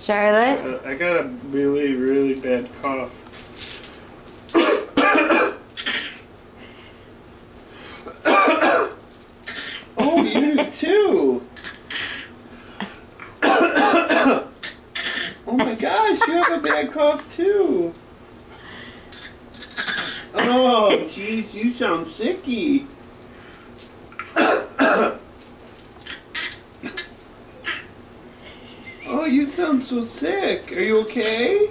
Charlotte? I got a really, really bad cough. Oh, you too! Oh my gosh, you have a bad cough too! Oh, jeez, you sound sicky. Oh, you sound so sick. Are you okay?